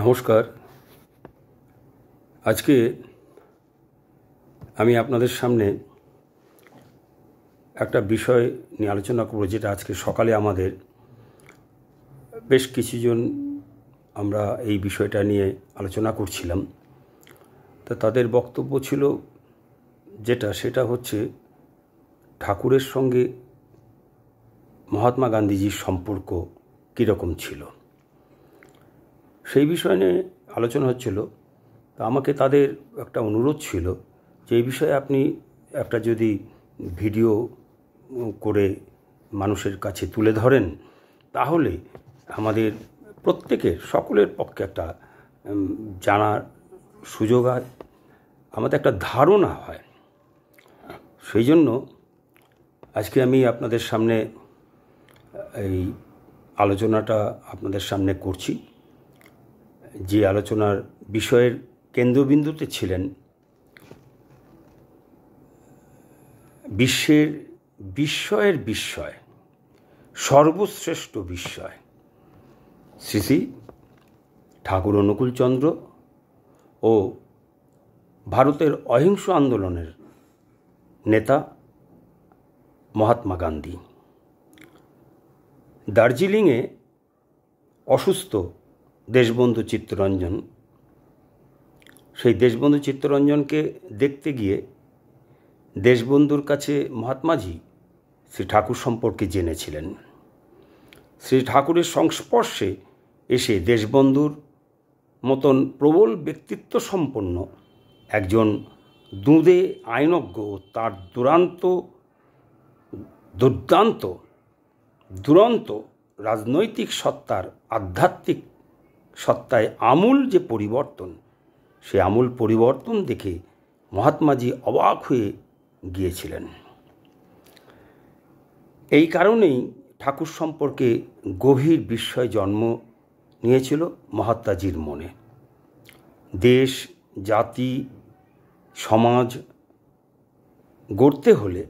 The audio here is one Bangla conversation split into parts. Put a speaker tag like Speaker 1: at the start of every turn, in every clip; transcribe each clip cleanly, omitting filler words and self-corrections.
Speaker 1: নমস্কার। আজকে আমি আপনাদের সামনে একটা বিষয় নিয়ে আলোচনা করব, যেটা আজকে সকালে আমাদের বেশ কিছুজন আমরা এই বিষয়টা নিয়ে আলোচনা করছিলাম। তা তাদের বক্তব্য ছিল সেটা হচ্ছে ঠাকুরের সঙ্গে মহাত্মা গান্ধীজির সম্পর্ক কীরকম ছিল, সেই বিষয় নিয়ে আলোচনা হচ্ছিল। তা আমাকে তাদের একটা অনুরোধ ছিল যে এই বিষয়ে আপনি একটা যদি ভিডিও করে মানুষের কাছে তুলে ধরেন, তাহলে আমাদের সকলের পক্ষে একটা জানার সুযোগ হয়, আমাদের একটা ধারণা হয়। সেই জন্য আজকে আমি আপনাদের সামনে এই আলোচনাটা আপনাদের সামনে করছি। যে আলোচনার বিষয়ের কেন্দ্রবিন্দুতে ছিলেন বিস্ময়ের বিস্ময়, সর্বশ্রেষ্ঠ বিস্ময় শ্রী শ্রী ঠাকুর অনুকূলচন্দ্র ও ভারতের অহিংস আন্দোলনের নেতা মহাত্মা গান্ধী। দার্জিলিংয়ে অসুস্থ দেশবন্ধু চিত্তরঞ্জন, সেই দেশবন্ধু চিত্তরঞ্জনকে দেখতে গিয়ে দেশবন্ধুর কাছে মহাত্মাজি শ্রী ঠাকুর সম্পর্কে জেনেছিলেন। শ্রী ঠাকুরের সংস্পর্শে এসে দেশবন্ধুর মতন প্রবল ব্যক্তিত্ব সম্পন্ন একজন দুঁদে আইনজ্ঞ তার দুরন্ত রাজনৈতিক সত্তার আধ্যাত্মিক সত্তায় আমূল যে পরিবর্তন, সে আমূল পরিবর্তন দেখে মহাত্মাজি অবাক হয়ে গিয়েছিলেন। এই কারণেই ঠাকুর সম্পর্কে গভীর বিস্ময় জন্ম নিয়েছিল মহাত্মাজির মনে। দেশ, জাতি, সমাজ গড়তে হলে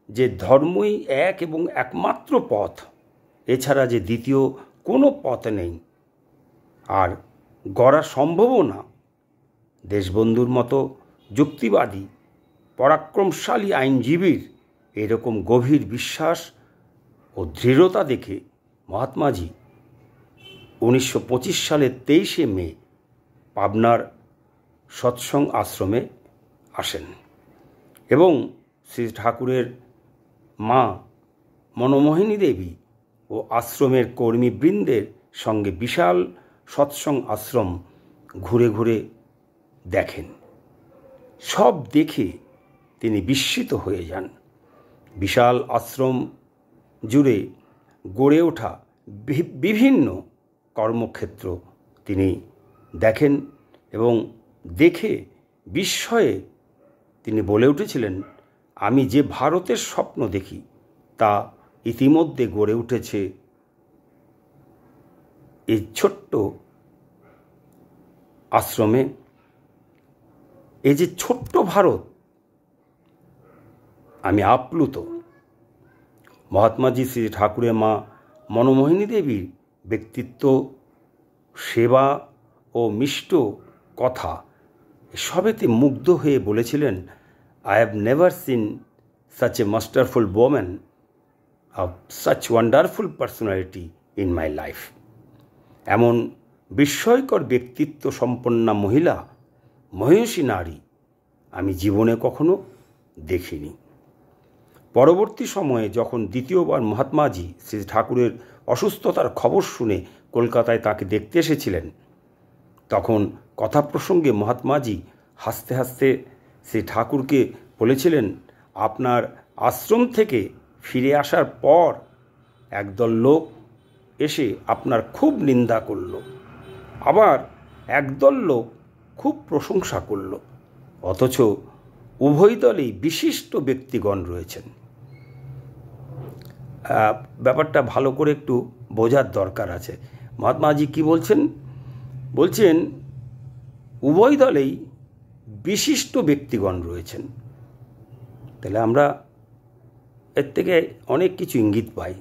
Speaker 1: যে ধর্মই এক এবং একমাত্র পথ, এছাড়া যে দ্বিতীয় কোনো পথ নেই আর গড়া সম্ভবও না, দেশবন্ধুর মতো যুক্তিবাদী পরাক্রমশালী আইনজীবীর এরকম গভীর বিশ্বাস ও দৃঢ়তা দেখে মহাত্মাজি 1925 সালের 23শে মে পাবনার সৎসঙ্গ আশ্রমে আসেন এবং শ্রী ঠাকুরের মা মনমোহিনী দেবী ও আশ্রমের কর্মীবৃন্দের সঙ্গে বিশাল সৎসঙ্গ আশ্রম ঘুরে ঘুরে দেখেন। সব দেখে তিনি বিস্মিত হয়ে যান। বিশাল আশ্রম জুড়ে গড়ে ওঠা বিভিন্ন কর্মক্ষেত্র তিনি দেখেন এবং দেখে বিস্ময়ে তিনি বলে উঠেছিলেন, আমি যে ভারতের স্বপ্ন দেখি তা ইতিমধ্যে গড়ে উঠেছে এই ছোট্ট আশ্রমে। এই যে ছোট্ট ভারত, আমি আপ্লুত। মহাত্মাজি শ্রী ঠাকুরের মা মনমোহিনী দেবীর ব্যক্তিত্ব, সেবা ও মিষ্ট কথা সবেতে মুগ্ধ হয়ে বলেছিলেন, I have never seen such a masterful woman of such wonderful personality in my life. এমন বিস্ময়কর ব্যক্তিত্ব সম্পন্না মহিলা, মহিষী নারী আমি জীবনে কখনো দেখিনি। পরবর্তী সময়ে যখন দ্বিতীয়বার মহাত্মাজি শ্রী ঠাকুরের অসুস্থতার খবর শুনে কলকাতায় তাকে দেখতে এসেছিলেন, তখন কথা প্রসঙ্গে মহাত্মাজি হাসতে হাসতে শ্রী ঠাকুরকে বলেছিলেন, আপনার আশ্রম থেকে ফিরে আসার পর একদল লোক এসে আপনার খুব নিন্দা করল, আবার একদল লোক খুব প্রশংসা করল, অথচ উভয় দলেই বিশিষ্ট ব্যক্তিগণ রয়েছেন। ব্যাপারটা ভালো করে একটু বোঝার দরকার আছে। মহাত্মাজি কি বলছেন উভয় দলেই বিশিষ্ট ব্যক্তিগণ রয়েছেন। তাহলে আমরা এর থেকে অনেক কিছু ইঙ্গিত পাই।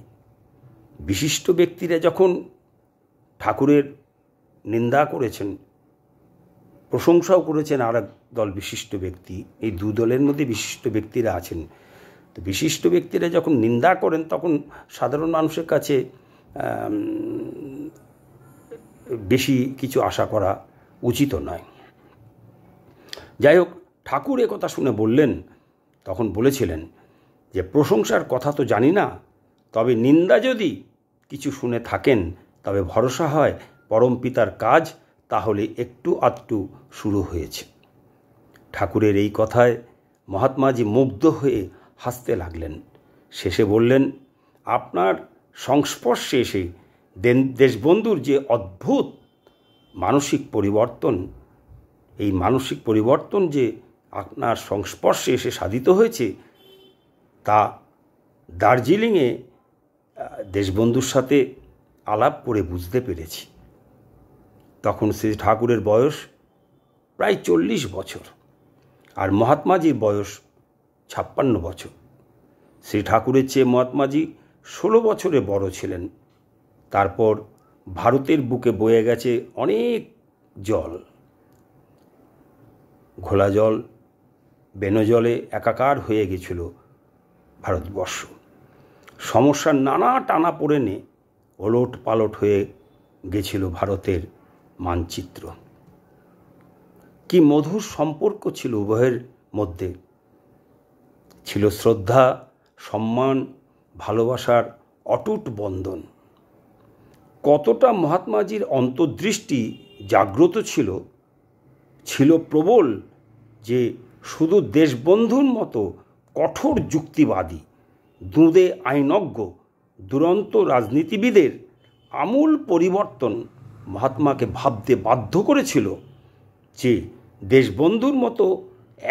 Speaker 1: বিশিষ্ট ব্যক্তিরা যখন ঠাকুরের নিন্দা করেছেন, প্রশংসাও করেছেন আর এক দল বিশিষ্ট ব্যক্তি। এই দু দলের মধ্যে বিশিষ্ট ব্যক্তিরা আছেন। তো বিশিষ্ট ব্যক্তিরা যখন নিন্দা করেন তখন সাধারণ মানুষের কাছে বেশি কিছু আশা করা উচিত নয়। যাই হোক, ঠাকুর কথা শুনে বললেন, তখন বলেছিলেন যে প্রশংসার কথা তো জানি না, তবে নিন্দা যদি কিছু শুনে থাকেন তবে ভরসা হয় পরম পিতার কাজ তাহলে একটু আধটু শুরু হয়েছে। ঠাকুরের এই কথায় মহাত্মাজি মুগ্ধ হয়ে হাসতে লাগলেন। শেষে বললেন, আপনার সংস্পর্শে এসে দেশবন্ধুর যে অদ্ভুত মানসিক পরিবর্তন, এই মানসিক পরিবর্তন যে আপনার সংস্পর্শে এসে সাধিত হয়েছে তা দার্জিলিংয়ে দেশবন্ধুর সাথে আলাপ করে বুঝতে পেরেছি। তখন শ্রী ঠাকুরের বয়স প্রায় 40 বছর আর মহাত্মাজির বয়স 56 বছর। শ্রী ঠাকুরের চেয়ে মহাত্মাজি 16 বছরে বড় ছিলেন। তারপর ভারতের বুকে বয়ে গেছে অনেক জল, ঘোলা জল, বেনজলে একাকার হয়ে গেছিল ভারতবর্ষ। সমস্যার নানা টানা পড়েনে ওলট পালট হয়ে গেছিল ভারতের মানচিত্র। কি মধুর সম্পর্ক ছিল উভয়ের মধ্যে, ছিল শ্রদ্ধা, সম্মান, ভালোবাসার অটুট বন্ধন। কতটা মহাত্মাজির অন্তর্দৃষ্টি জাগ্রত ছিল, ছিল প্রবল, যে শুধু দেশবন্ধুর মতো কঠোর যুক্তিবাদী, দুঁদে আইনজ্ঞ, দুরন্ত রাজনীতিবিদের আমূল পরিবর্তন মহাত্মাকে ভাবতে বাধ্য করেছিল যে দেশবন্ধুর মতো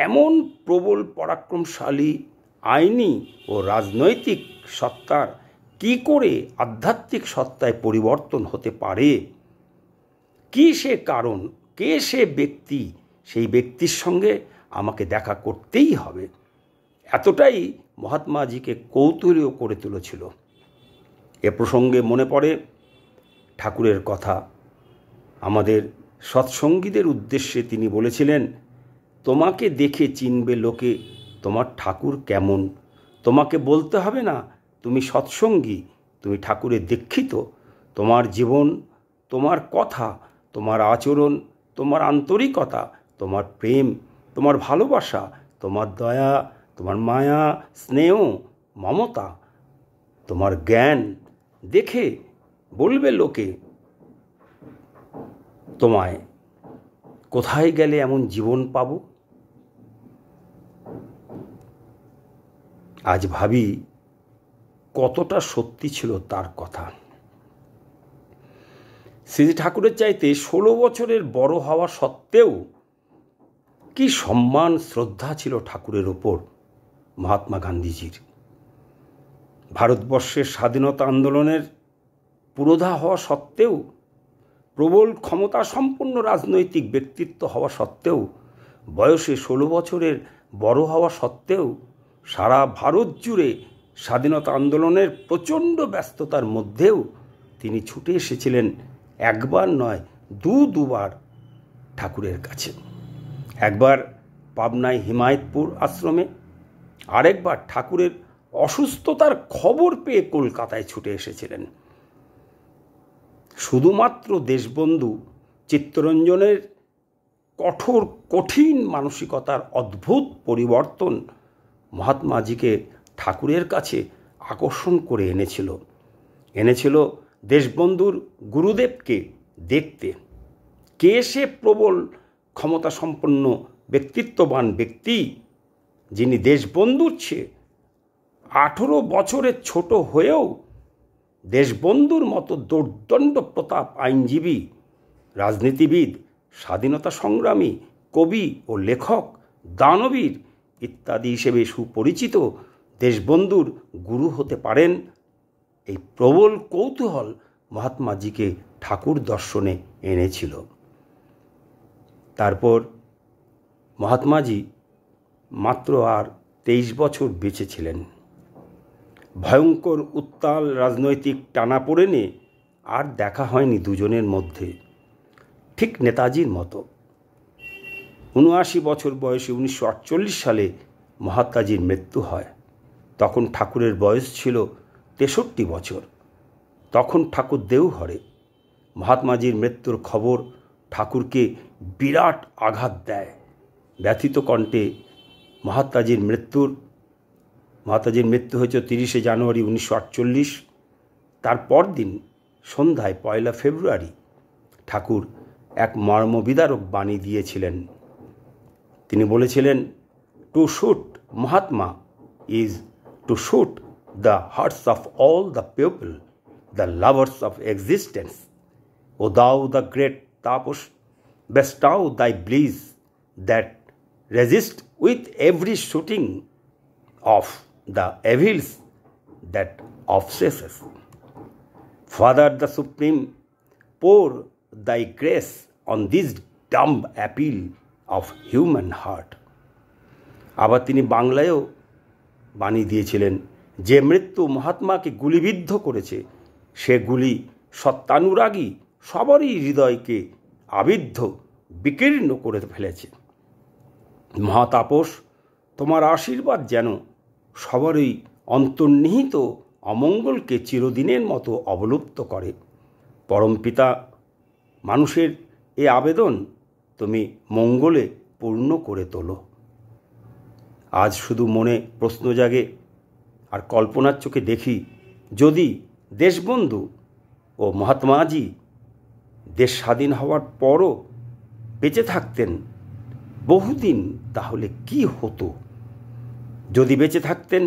Speaker 1: এমন প্রবল পরাক্রমশালী আইনি ও রাজনৈতিক সত্তার কি করে আধ্যাত্মিক সত্তায় পরিবর্তন হতে পারে। কি সে কারণ, কে সে ব্যক্তি, সেই ব্যক্তির সঙ্গে আমাকে দেখা করতেই হবে। এতটাই মহাত্মাজিকে কৌতূহলী করে তুলেছিল। এ প্রসঙ্গে মনে পড়ে ঠাকুরের কথা। আমাদের সৎসঙ্গীদের উদ্দেশ্যে তিনি বলেছিলেন, তোমাকে দেখে চিনবে লোকে তোমার ঠাকুর কেমন। তোমাকে বলতে হবে না তুমি সৎসঙ্গী, তুমি ঠাকুরের দীক্ষিত। তোমার জীবন, তোমার কথা, তোমার আচরণ, তোমার আন্তরিকতা, তোমার প্রেম, তোমার ভালোবাসা, তোমার দয়া, তোমার মায়া, স্নেহ, মমতা, তোমার জ্ঞান দেখে বলবে লোকে তোমায়, কোথায় গেলে এমন জীবন পাব। আজ ভাবি কতটা সত্যি ছিল তার কথা। শ্রী ঠাকুরের চাইতে 16 বছরের বড় হওয়া সত্ত্বেও কি সম্মান শ্রদ্ধা ছিল ঠাকুরের ওপর মহাত্মা গান্ধীজির। ভারতবর্ষের স্বাধীনতা আন্দোলনের পুরোধা হওয়া সত্ত্বেও, প্রবল ক্ষমতা সম্পন্ন রাজনৈতিক ব্যক্তিত্ব হওয়া সত্ত্বেও, বয়সে 16 বছরের বড় হওয়া সত্ত্বেও সারা ভারত জুড়ে স্বাধীনতা আন্দোলনের প্রচণ্ড ব্যস্ততার মধ্যেও তিনি ছুটে এসেছিলেন একবার নয় দুবার ঠাকুরের কাছে। একবার পাবনায় হিমায়তপুর আশ্রমে, আরেকবার ঠাকুরের অসুস্থতার খবর পেয়ে কলকাতায় ছুটে এসেছিলেন। শুধুমাত্র দেশবন্ধু চিত্তরঞ্জনের কঠিন মানসিকতার অদ্ভুত পরিবর্তন মহাত্মাজিকে ঠাকুরের কাছে আকর্ষণ করে এনেছিল দেশবন্ধুর গুরুদেবকে দেখতে। কে সে প্রবল ক্ষমতা সম্পন্ন ব্যক্তিত্ববান ব্যক্তি, যিনি দেশবন্ধুর চেয়ে 18 বছরের ছোট হয়েও দেশবন্ধুর মতো দুর্দণ্ড প্রতাপ আইনজীবী, রাজনীতিবিদ, স্বাধীনতা সংগ্রামী, কবি ও লেখক, দানবীর ইত্যাদি হিসেবে সুপরিচিত দেশবন্ধুর গুরু হতে পারেন। এই প্রবল কৌতূহল মহাত্মাজিকে ঠাকুর দর্শনে এনেছিল। তারপর মহাত্মাজি মাত্র আর 23 বছর বেঁচে ছিলেন। ভয়ঙ্কর উত্তাল রাজনৈতিক টানাপোড়েনে আর দেখা হয়নি দুজনের মধ্যে। ঠিক নেতাজির মতো। ৭৯ বছর বয়সে ১৯৪৮ সালে মহাত্মাজির মৃত্যু হয়। তখন ঠাকুরের বয়স ছিল ৬৩ বছর। তখন ঠাকুর দেওঘরে। মহাত্মাজির মৃত্যুর খবর ঠাকুরকে বিরাট আঘাত দেয়। ব্যথিত কণ্ঠে মহাত্মাজির মৃত্যু হয়েছে ৩০ জানুয়ারি ১৯৪৮। তার পরদিন সন্ধ্যায় ১ ফেব্রুয়ারি ঠাকুর এক মর্মবিদারক বাণী দিয়েছিলেন। তিনি বলেছিলেন, to shoot Mahatma is to shoot the hearts of all the people, the lovers of existence. ও দাও the great tapas, bestow thy bliss that resist with every shooting of the evils that obsesses. Father the Supreme, pour thy grace on this dumb appeal of human heart. আবার তিনি বাংলায়ও বাণী দিয়েছিলেন, যে মৃত্যু মহাত্মাকে গুলিবিদ্ধ করেছে সে গুলি সত্যানুরাগী সবারই হৃদয়কে আবিদ্ধ বিকীর্ণ করে ফেলেছে। মহাতাপস, তোমার আশীর্বাদ যেন সবারই অন্তর্নিহিত অমঙ্গলকে চিরদিনের মতো অবলুপ্ত করে। পরমপিতা, মানুষের এ আবেদন তুমি মঙ্গলে পূর্ণ করে তোলো। আজ শুধু মনে প্রশ্ন জাগে আর কল্পনার চোখে দেখি, যদি দেশবন্ধু ও মহাত্মাজি দেশ স্বাধীন হওয়ার পরও বেঁচে থাকতেন বহুদিন, তাহলে কি হতো? যদি বেঁচে থাকতেন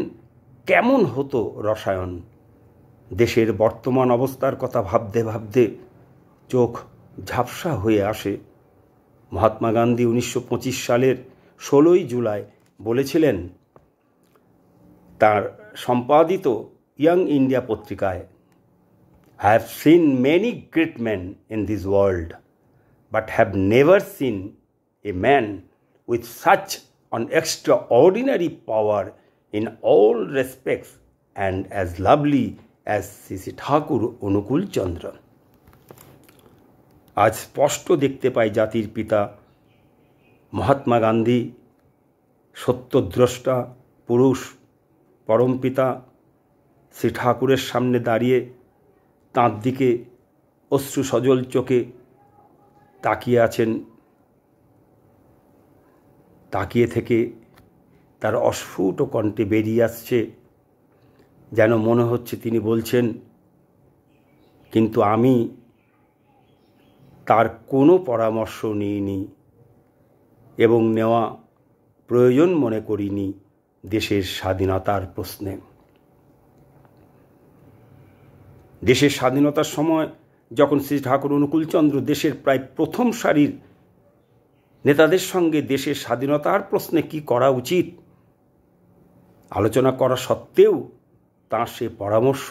Speaker 1: কেমন হতো রসায়ন? দেশের বর্তমান অবস্থার কথা ভাবতে ভাবতে চোখ ঝাপসা হয়ে আসে। মহাত্মা গান্ধী ১৯২৫ সালের ১৬ জুলাই বলেছিলেন তার সম্পাদিত ইয়াং ইন্ডিয়া পত্রিকায়, I have seen many great men in this world, but have never seen a man with such an extraordinary power in all respects and as lovely as Shri Thakur Anukul Chandra. আজ স্পষ্ট দেখতে পাই জাতির পিতা মহাত্মা গান্ধী সত্যদ্রষ্টা পুরুষ পরমপিতা শ্রী ঠাকুরের সামনে দাঁড়িয়ে তাঁর দিকে অশ্রু সজল চোখে তাকিয়ে আছেন। তাকিয়ে থেকে তার অস্ফুট কণ্ঠে বেরিয়ে আসছে, যেন মনে হচ্ছে তিনি বলছেন, কিন্তু আমি তার কোনো পরামর্শ নিইনি এবং নেওয়া প্রয়োজন মনে করিনি দেশের স্বাধীনতার প্রশ্নে। দেশের স্বাধীনতার সময় যখন শ্রী ঠাকুর অনুকূলচন্দ্র দেশের প্রায় প্রথম সারির নেতাদের সঙ্গে দেশের স্বাধীনতার প্রশ্নে কি করা উচিত আলোচনা করা সত্ত্বেও তাঁর সে পরামর্শ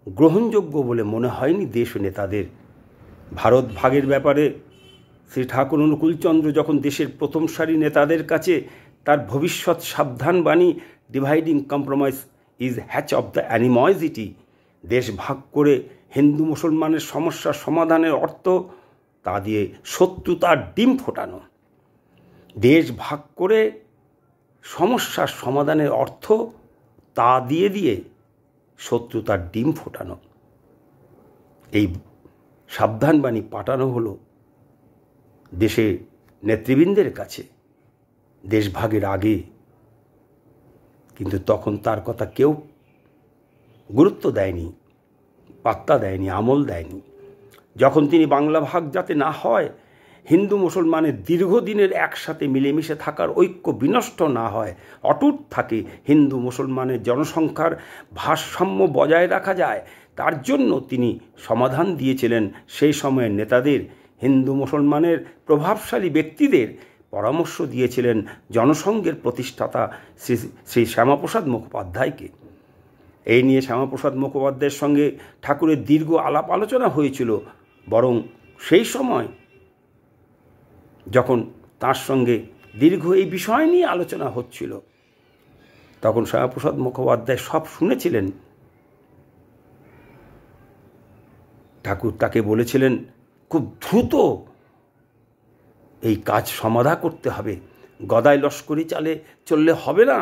Speaker 1: গ্রহণযোগ্য বলে মনে হয়নি দেশ নেতাদের। ভারত ভাগের ব্যাপারে শ্রী ঠাকুর অনুকূলচন্দ্র যখন দেশের প্রথম সারি নেতাদের কাছে তার ভবিষ্যৎ সাবধান বাণী, dividing compromise is hatch of the animosity, দেশ ভাগ করে হিন্দু মুসলমানের সমস্যার সমাধানের অর্থ তা দিয়ে শত্রুতার ডিম ফোটানো। দেশ ভাগ করে সমস্যার সমাধানের অর্থ তা দিয়ে শত্রুতার ডিম ফোটানো। এই সাবধানবাণী পাঠানো হলো দেশের নেতৃবৃন্দের কাছে দেশ ভাগের আগে, কিন্তু তখন তার কথা কেউ গুরুত্ব দেয়নি, পাত্তা দেয়নি, আমল দেয়নি। যখন তিনি বাংলা ভাগ যাতে না হয়, হিন্দু মুসলমানের দীর্ঘদিনের একসাথে মিলেমিশে থাকার ঐক্য বিনষ্ট না হয়, অটুট থাকে, হিন্দু মুসলমানের জনসংখ্যার ভারসাম্য বজায় রাখা যায়, তার জন্য তিনি সমাধান দিয়েছিলেন সেই সময়ের নেতাদের, হিন্দু মুসলমানের প্রভাবশালী ব্যক্তিদের পরামর্শ দিয়েছিলেন জনসংঘের প্রতিষ্ঠাতা শ্রী শ্যামাপ্রসাদ মুখোপাধ্যায়কে। এই নিয়ে শ্যামাপ্রসাদ মুখোপাধ্যায়ের সঙ্গে ঠাকুরের দীর্ঘ আলাপ আলোচনা হয়েছিল। বরং সেই সময় যখন তার সঙ্গে দীর্ঘ এই বিষয় নিয়ে আলোচনা হচ্ছিল, তখন শ্যামাপ্রসাদ মুখোপাধ্যায় সব শুনেছিলেন। ঠাকুর তাকে বলেছিলেন, খুব দ্রুত এই কাজ সমাধা করতে হবে। গদায় লস্করি চালে চললে হবে না,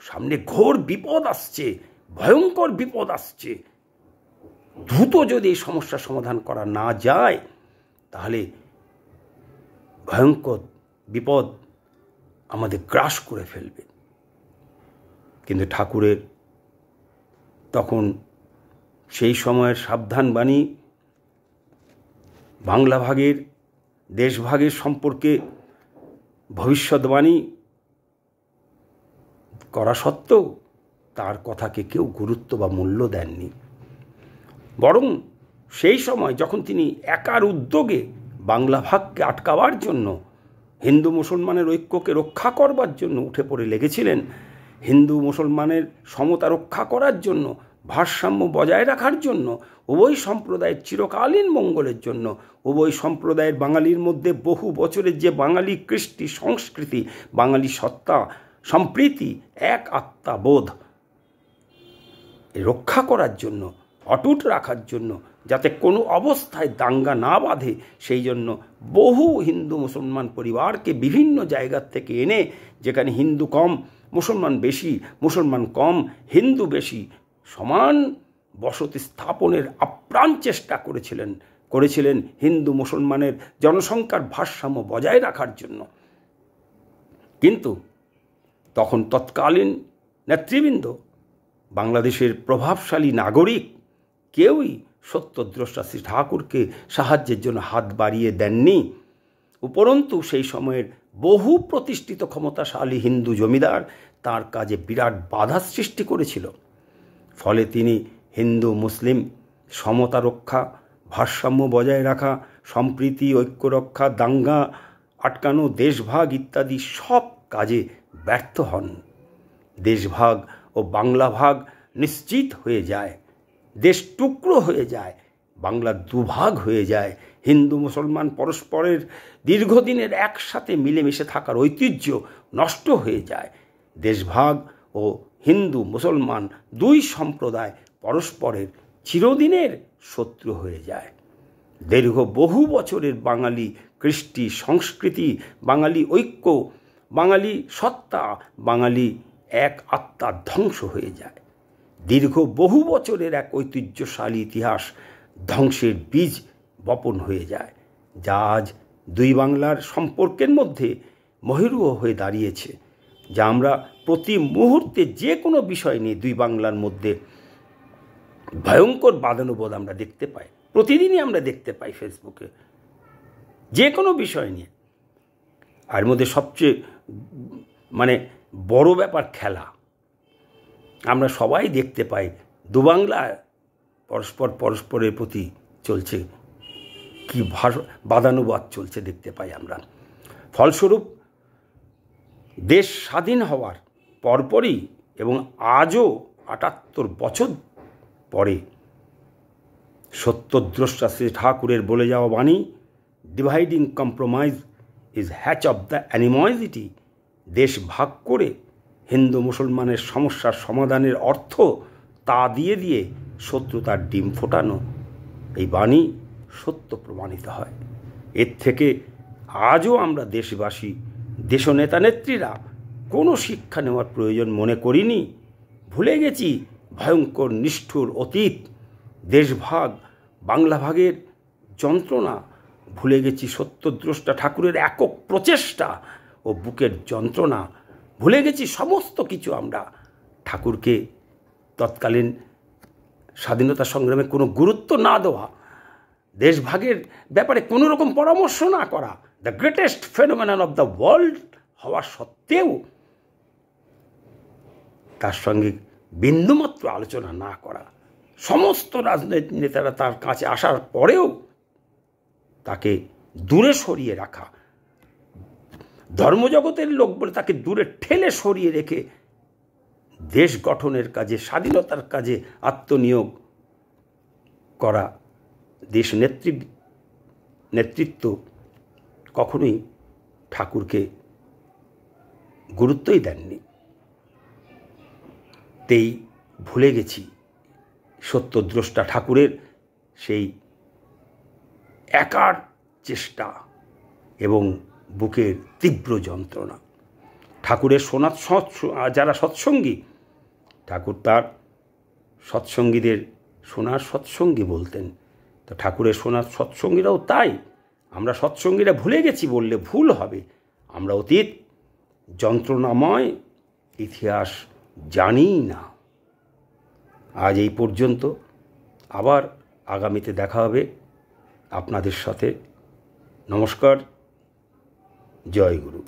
Speaker 1: সামনে ঘোর বিপদ আসছে, ভয়ঙ্কর বিপদ আসছে। দ্রুত যদি এই সমস্যার সমাধান করা না যায় তাহলে ভয়ঙ্কর বিপদ আমাদের গ্রাস করে ফেলবে। কিন্তু ঠাকুরের তখন সেই সময়ের সাবধান বাণী, বাংলা ভাগের দেশভাগের সম্পর্কে ভবিষ্যৎবাণী করা সত্ত্বেও তার কথাকে কেউ গুরুত্ব বা মূল্য দেননি। বরং সেই সময় যখন তিনি একার উদ্যোগে বাংলা ভাগকে আটকাবার জন্য, হিন্দু মুসলমানের ঐক্যকে রক্ষা করবার জন্য উঠে পড়ে লেগেছিলেন, হিন্দু মুসলমানের সমতা রক্ষা করার জন্য, ভারসাম্য বজায় রাখার জন্য, উভয় সম্প্রদায়ের চিরকালীন মঙ্গলের জন্য, উভয় সম্প্রদায়ের বাঙালির মধ্যে বহু বছরের যে বাঙালি কৃষ্টি সংস্কৃতি, বাঙালি সত্তা, সম্প্রীতি, এক আত্মাবোধ রক্ষা করার জন্য, অটুট রাখার জন্য, যাতে কোনো অবস্থায় দাঙ্গা না বাঁধে, সেই জন্য বহু হিন্দু মুসলমান পরিবারকে বিভিন্ন জায়গার থেকে এনে, যেখানে হিন্দু কম মুসলমান বেশি, মুসলমান কম হিন্দু বেশি, সমান বসতি স্থাপনের আপ্রাণ চেষ্টা করেছিলেন হিন্দু মুসলমানের জনসংখ্যার ভারসাম্য বজায় রাখার জন্য। কিন্তু তখন তৎকালীন নেতৃবৃন্দ, বাংলাদেশের প্রভাবশালী নাগরিক কেউই সত্যদ্রষ্টা শ্রী ঠাকুরকে সাহায্যের জন্য হাত বাড়িয়ে দেননি। উপরন্তু সেই সময়ের বহু প্রতিষ্ঠিত ক্ষমতাশালী হিন্দু জমিদার তার কাজে বিরাট বাধা সৃষ্টি করেছিল। ফলে তিনি হিন্দু মুসলিম সমতা রক্ষা, ভারসাম্য বজায় রাখা, সম্প্রীতি ঐক্য রক্ষা, দাঙ্গা আটকানো, দেশভাগ ইত্যাদি সব কাজে ব্যর্থ হন। দেশভাগ ও বাংলা ভাগ নিশ্চিত হয়ে যায়, দেশ টুকরো হয়ে যায়, বাংলা দুভাগ হয়ে যায়, হিন্দু মুসলমান পরস্পরের দীর্ঘদিনের একসাথে মিলেমিশে থাকার ঐতিহ্য নষ্ট হয়ে যায়, দেশভাগ ও হিন্দু মুসলমান দুই সম্প্রদায় পরস্পরের চিরদিনের শত্রু হয়ে যায়। দীর্ঘ বহু বছরের বাঙালি কৃষ্টি সংস্কৃতি, বাঙালি ঐক্য, বাঙালি সত্তা, বাঙালি এক আত্মার ধ্বংস হয়ে যায়। দীর্ঘ বহু বছরের এক ঐতিহ্যশালী ইতিহাস ধ্বংসের বীজ বপন হয়ে যায়, যা আজ দুই বাংলার সম্পর্কের মধ্যে মহিরুহ হয়ে দাঁড়িয়েছে, যা আমরা প্রতি মুহূর্তে যে কোনো বিষয় নিয়ে দুই বাংলার মধ্যে ভয়ঙ্কর বাদানুবাদ আমরা দেখতে পাই। প্রতিদিনই আমরা দেখতে পাই ফেসবুকে, যে কোনো বিষয় নিয়ে। আর মধ্যে সবচেয়ে বড় ব্যাপার খেলা। আমরা সবাই দেখতে পাই দু বাংলায় পরস্পরের প্রতি চলছে কি বাদানুবাদ চলছে দেখতে পাই আমরা। ফলস্বরূপ দেশ স্বাধীন হওয়ার পরপরই এবং আজও ৭৮ বছর পরে সত্যদ্রষ্টা শ্রী ঠাকুরের বলে যাওয়া বাণী, dividing compromise is hatch of the animosity, দেশ ভাগ করে হিন্দু মুসলমানের সমস্যার সমাধানের অর্থ তা দিয়ে দিয়ে শত্রুতার ডিম ফোটানো, এই বাণী সত্য প্রমাণিত হয়। এর থেকে আজও আমরা দেশবাসী, দেশনেতা নেত্রীরা কোনো শিক্ষা নেওয়ার প্রয়োজন মনে করিনি। ভুলে গেছি ভয়ঙ্কর নিষ্ঠুর অতীত, দেশভাগ বাংলা ভাগের যন্ত্রণা, ভুলে গেছি সত্যদ্রষ্টা ঠাকুরের একক প্রচেষ্টা ও বুকের যন্ত্রণা, ভুলে গেছি সমস্ত কিছু। আমরা ঠাকুরকে তৎকালীন স্বাধীনতা সংগ্রামে কোনো গুরুত্ব না দেওয়া, দেশভাগের ব্যাপারে কোনো রকম পরামর্শ না করা, the greatest phenomenon of the world হওয়া সত্ত্বেও তার সঙ্গে বিন্দুমাত্র আলোচনা না করা, সমস্ত রাজনৈতিক নেতারা তার কাছে আসার পরেও তাকে দূরে সরিয়ে রাখা, ধর্মজগতের লোক বলে তাকে দূরে ঠেলে সরিয়ে রেখে দেশ গঠনের কাজে, স্বাধীনতার কাজে আত্মনিয়োগ করা দেশ নেতৃত্ব কখনোই ঠাকুরকে গুরুত্বই দেননি। তেই ভুলে গেছি সত্যদ্রষ্টা ঠাকুরের সেই একার চেষ্টা এবং বুকের তীব্র যন্ত্রণা। ঠাকুরের যারা সৎসঙ্গী, ঠাকুর তার সৎসঙ্গীদের সোনার সৎসঙ্গী বলতেন। তো ঠাকুরের সোনার সৎসঙ্গীরাও তাই। আমরা সৎসঙ্গীরা ভুলে গেছি বললে ভুল হবে। আমরা অতীত যন্ত্রণাময় ইতিহাস জানিই না। আজ এই পর্যন্ত। আবার আগামীতে দেখা হবে আপনাদের সাথে। নমস্কার। জয় গুরু।